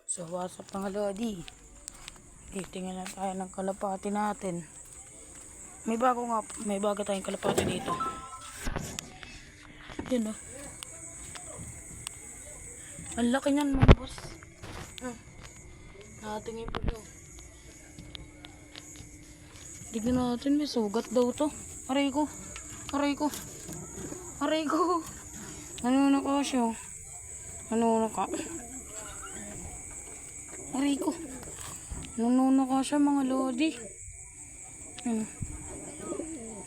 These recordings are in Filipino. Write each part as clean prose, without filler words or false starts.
So, what's up mga lodi? Titingnan na tayo ng kalapati natin. May bago tayong kalapati dito. Yun o. Ang laki niyan mga boss. Nakatingin po yun. Tignan natin, may sugat daw to. Aray ko. Nanuno siya. Aray ko. Nanuno ka siya mga lodi.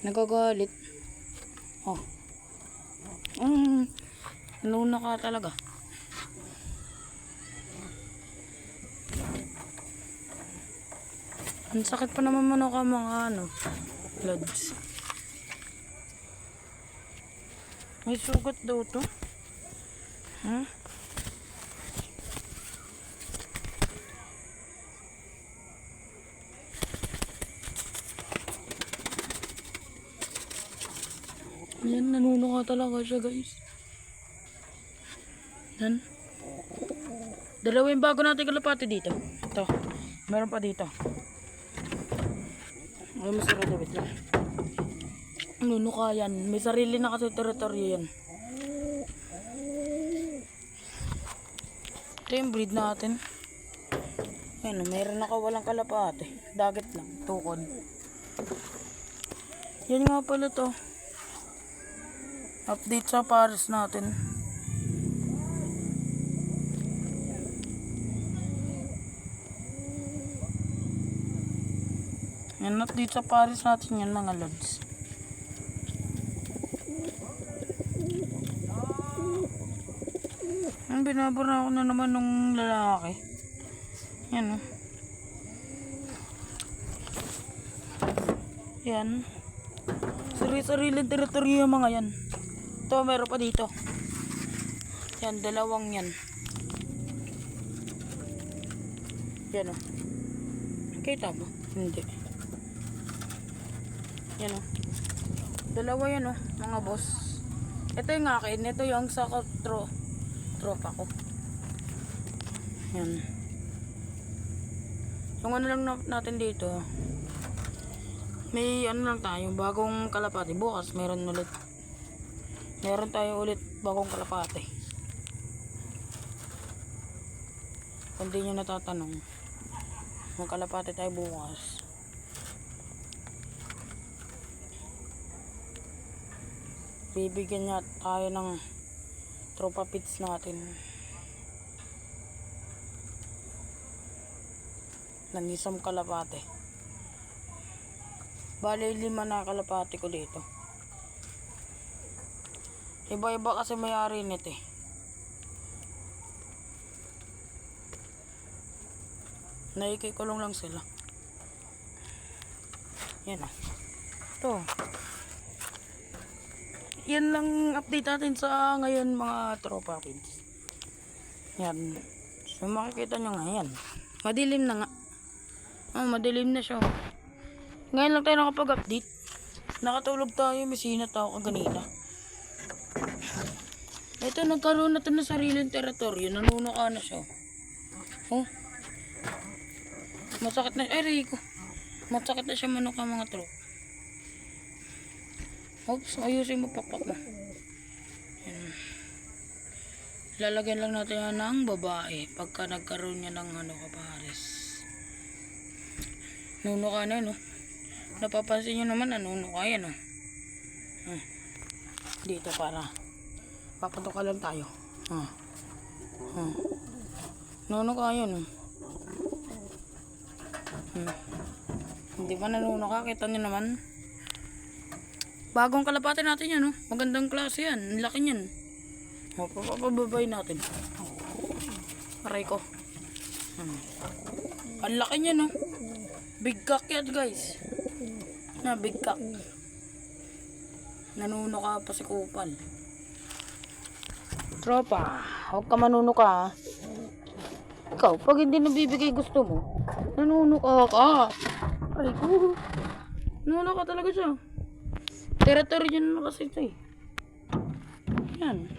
Nagagalit. Oh. Nanuno ka talaga. Ang sakit pa naman ka mga lods. May sugat daw to. Yan, nanuno ka talaga siya guys. Yan. Dalawa yung bago natin kalapati dito. Ito. Meron pa dito. Ay, masarado. Wait lang. Nanuno ka yan. May sarili na kasi teritoryo yan. Ito yung breed natin. Yan, meron na walang kalapati. Dagat lang. Tukod. Yan nga pala to. Update sa pares natin. Yan, update sa pares natin yan mga lods. Yan, binabura ako na naman nung lalaki. Yan o. Yan. Sarili-sariling teritoryo yung mga yan. Ito, meron pa dito. Yan, dalawang yan. Yan o. Kita mo? Hindi. Yan o. Dalawa yan o, mga boss. Ito yung akin. Ito yung sa tropa ko. Yan. Yung ano lang natin dito. May ano lang tayo, bagong kalapati. Bukas meron tayo ulit bagong kalapati. Kung di nyo natatanong, may kalapati tayo bukas. Bibigyan niya tayo ng tropa pits natin ng isang kalapati. Bale 5 na kalapati ko dito. Iba-iba kasi may-ari nito eh. Naikikulong lang sila. Yan o. Ito. Yan lang update natin sa ngayon mga tropa kids. Yan. So makikita nyo nga yan. Madilim na nga. Madilim na siya. Ngayon lang tayo nakapag-update. Nakatulog tayo. May sinat ako kanina. Ito, nagkaroon na ito ng sariling teritoryo. Nanuno ka na siya. Oh. Masakit na. Ay, Rico. Masakit na siya manuka mga tro. Oops, ayusin mo pakpak mo. Yan. Lalagyan lang natin yan ng babae. Pagka nagkaroon niya ng kapares. Nuno ka na yun, oh. Napapansin nyo naman, nanuno ka yan, oh. Dito para papatok lang tayo. Nuno ka yun. Hindi pa nanuno ka. Kita nyo naman. Bagong kalapati natin yan. Magandang klase yan. Ang laki yan. Papababay natin. Aray ko. Ang laki yan. Big cock yan guys. Big cock. Nanuno ka pa si kupal. Tropa, huwag ka manuno ka. Ikaw, pag hindi nabibigay gusto mo, nanuno ka. Ay ko. Nanuno ka talaga siya. Teritoryo na kasi ito eh. Yan.